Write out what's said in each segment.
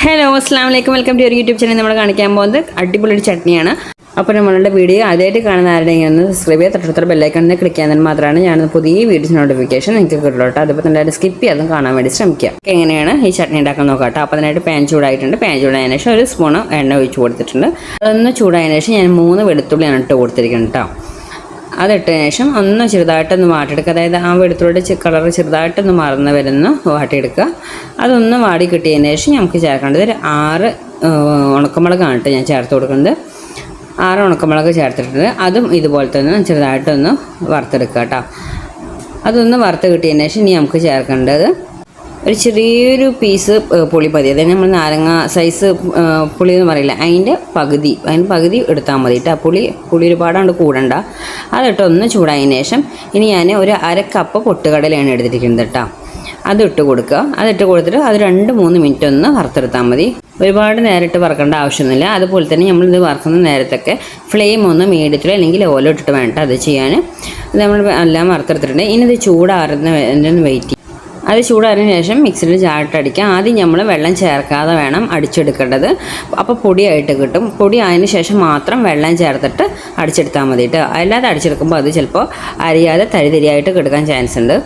Hello അസ്സാം വലൈക്കും welcome to your YouTube channel. നമ്മൾ കാണിക്കാൻ പോകുന്നത് അടിപൊളി ചട്നിയാണ്. അപ്പോൾ നമ്മളുടെ വീഡിയോ ആദ്യമായിട്ട് കാണുന്ന ആരുടെയും ഒന്ന് സബ്സ്ക്രൈബ് ചെയ്യുക, തൊട്ടടുത്ത ബെല്ലൈക്കണിൽ ക്ലിക്ക് ചെയ്യാൻ മാത്രമാണ് ഞാൻ പുതിയ വീഡിയോസ് നോട്ടിഫിക്കേഷൻ നിങ്ങൾക്ക് കിട്ടുള്ളൂ കേട്ടോ. അതുപോലെ തന്നെ സ്കിപ്പ് ചെയ്യാതും കാണാൻ വേണ്ടി ശ്രമിക്കുക. എങ്ങനെയാണ് ഈ ചട്നി ഉണ്ടാക്കാൻ നോക്കാം കേട്ടോ. അപ്പോൾ അതിനായിട്ട് പാൻ ചൂടായിട്ടുണ്ട്. പാൻ ചൂടായതിനു ശേഷം ഒരു സ്പൂണ് എണ്ണ ഒഴിച്ച് കൊടുത്തിട്ടുണ്ട്. അതൊന്ന് ചൂടായതിനു ശേഷം ഞാൻ 3 വെളുത്തുള്ളിയാണ് ഇട്ട് കൊടുത്തിരിക്കുന്നത് കേട്ടോ. അതിട്ടതിന് ശേഷം ഒന്ന് ചെറുതായിട്ടൊന്ന് വാട്ടിയെടുക്കുക. അതായത് ആ വെളുത്തുള്ളിയുടെ കളർ ചെറുതായിട്ടൊന്ന് മറന്ന് വരുന്ന വാട്ടിയെടുക്കുക. അതൊന്ന് വാടി കിട്ടിയതിന് ശേഷം നമുക്ക് ചേർക്കേണ്ടത് ഒരു 6 ഉണക്കമുളകാണ് കേട്ടോ ഞാൻ ചേർത്ത് കൊടുക്കുന്നത്. 6 ഉണക്കമുളക് ചേർത്തിട്ടുണ്ട്. അതും ഇതുപോലെ തന്നെ ചെറുതായിട്ടൊന്ന് വറുത്തെടുക്കുക കേട്ടോ. അതൊന്ന് വറുത്ത് കിട്ടിയതിന് ശേഷം ഇനി നമുക്ക് ചേർക്കേണ്ടത് ഒരു ചെറിയൊരു പീസ് പുളിപ്പതി, അതായത് നമ്മൾ നാരങ്ങ സൈസ് പുളി എന്ന് പറയില്ല, അതിൻ്റെ പകുതി എടുത്താൽ മതി കേട്ടോ. പുളി ഒരുപാട് കൂടണ്ട. അതിട്ട് ഒന്ന് ചൂടായതിന് ശേഷം ഇനി ഞാൻ ഒരു 1/2 കപ്പ് പൊട്ടുകടലയാണ് എടുത്തിരിക്കുന്നത് കേട്ടോ. അതിട്ട് കൊടുക്കുക. അതിട്ട് കൊടുത്തിട്ട് അത് 2-3 മിനിറ്റ് ഒന്ന് വറുത്തെടുത്താൽ മതി. ഒരുപാട് നേരിട്ട് വറക്കേണ്ട ആവശ്യമൊന്നുമില്ല. അതുപോലെ തന്നെ നമ്മളിത് വറുക്കുന്ന നേരത്തൊക്കെ ഫ്ലെയിം ഒന്ന് മീഡിയത്തിലോ അല്ലെങ്കിൽ ഓലോ ഇട്ടിട്ട് വേണ്ട അത് ചെയ്യാൻ. നമ്മൾ എല്ലാം വറുത്തെടുത്തിട്ടുണ്ട്. ഇനി ഇത് ചൂടാറുന്ന വെയിറ്റ്. അത് ചൂടാറിന് ശേഷം മിക്സിയിൽ ചാട്ടടിക്കുക. ആദ്യം നമ്മൾ വെള്ളം ചേർക്കാതെ വേണം അടിച്ചെടുക്കേണ്ടത്. അപ്പോൾ പൊടിയായിട്ട് കിട്ടും. പൊടി ആയതിനു ശേഷം മാത്രം വെള്ളം ചേർത്തിട്ട് അടിച്ചെടുത്താൽ മതി കേട്ടോ. അല്ലാതെ അടിച്ചെടുക്കുമ്പോൾ അത് ചിലപ്പോൾ അരിയാതെ തരിതരിയായിട്ട് കിടക്കാൻ ചാൻസ് ഉണ്ട്.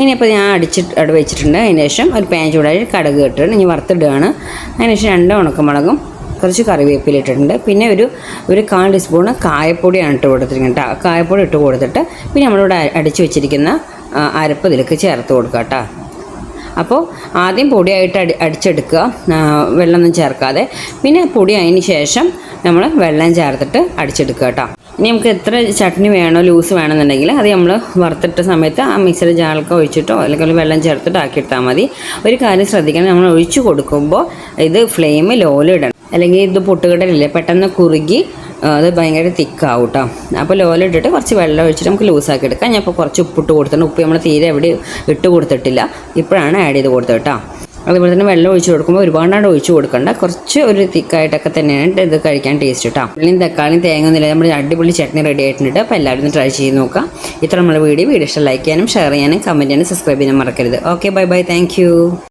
ഇനിയിപ്പോൾ ഞാൻ അവിടെ വെച്ചിട്ടുണ്ട്. അതിന് ശേഷം ഒരു പാൻ ചൂടായി കടുക് ഇട്ടിട്ട് ഇനി വറുത്തിടുകയാണ്. അതിന് ശേഷം 2 ഉണക്കമുളകും കുറച്ച് കറിവേപ്പില ഇട്ടിട്ടുണ്ട്. പിന്നെ ഒരു 1/4 ടീസ്പൂണ് കായപ്പൊടിയാണ് ഇട്ട് കൊടുത്തിരിക്കുന്നത് കേട്ടോ. കായപ്പൊടി ഇട്ട് കൊടുത്തിട്ട് പിന്നെ നമ്മളിവിടെ അടിച്ചു വെച്ചിരിക്കുന്ന അരപ്പ് ഇതിലേക്ക് ചേർത്ത് കൊടുക്കുക കേട്ടോ. അപ്പോൾ ആദ്യം പൊടിയായിട്ട് അടിച്ചെടുക്കുക, വെള്ളമൊന്നും ചേർക്കാതെ. പിന്നെ പൊടി ആയതിന് ശേഷം നമ്മൾ വെള്ളം ചേർത്തിട്ട് അടിച്ചെടുക്കുക കേട്ടോ. ഇനി നമുക്ക് എത്ര ചട്നി വേണോ ലൂസ് വേണമെന്നുണ്ടെങ്കിൽ അത് നമ്മൾ വറുത്തിട്ട സമയത്ത് ആ മിക്സിയുടെ ജാറിലൊക്കെ ഒഴിച്ചിട്ടോ അല്ലെങ്കിൽ വെള്ളം ചേർത്തിട്ട് ആക്കിയിട്ടാൽ മതി. ഒരു കാര്യം ശ്രദ്ധിക്കണം, നമ്മൾ ഒഴിച്ചു കൊടുക്കുമ്പോൾ ഇത് ഫ്ലെയിം ലോയിലിടണം. അല്ലെങ്കിൽ ഇത് പൊട്ടുകടലില്ലേ പെട്ടെന്ന് കുറുകി അത് ഭയങ്കര തിക്കാവും കേട്ടോ. അപ്പോൾ ലോയിലിട്ടിട്ട് കുറച്ച് വെള്ളം ഒഴിച്ചിട്ട് നമുക്ക് ലൂസാക്കി എടുക്കാം. ഞാൻ ഇപ്പോൾ കുറച്ച് ഉപ്പിട്ട് കൊടുത്തിട്ടുണ്ട്. ഉപ്പ് നമ്മൾ തീരെ എവിടെ ഇട്ട് കൊടുത്തിട്ടില്ല, ഇപ്പോഴാണ് ആഡ് ചെയ്ത് കൊടുത്തത് കേട്ടോ. അതുപോലെ തന്നെ വെള്ളം ഒഴിച്ച് കൊടുക്കുമ്പോൾ ഒരുപാട് ഒഴിച്ച് കൊടുക്കണ്ട. കുറച്ച് ഒരു തിക്കായിട്ടൊക്കെ തന്നെയാണ് ഇത് കഴിക്കാൻ ടേസ്റ്റ് കേട്ടോ. ഉള്ളിയും തക്കാളിയും തേങ്ങ ഒന്നുമില്ല, നമ്മുടെ അടിപൊളി ചട്നി റെഡി ആയിട്ടുണ്ട്. അപ്പോൾ എല്ലാവരും ട്രൈ ചെയ്ത് നോക്കാം. ഇത്ര നമ്മുടെ വീഡിയോ ഇഷ്ടം ലൈക്ക് ചെയ്യാനും ഷെയർ ചെയ്യാനും കമൻറ്റ് ചെയ്യാനും സബ്സ്ക്രൈബ് ചെയ്യാനും മറക്കരുത്. Okay, bye bye, thank you.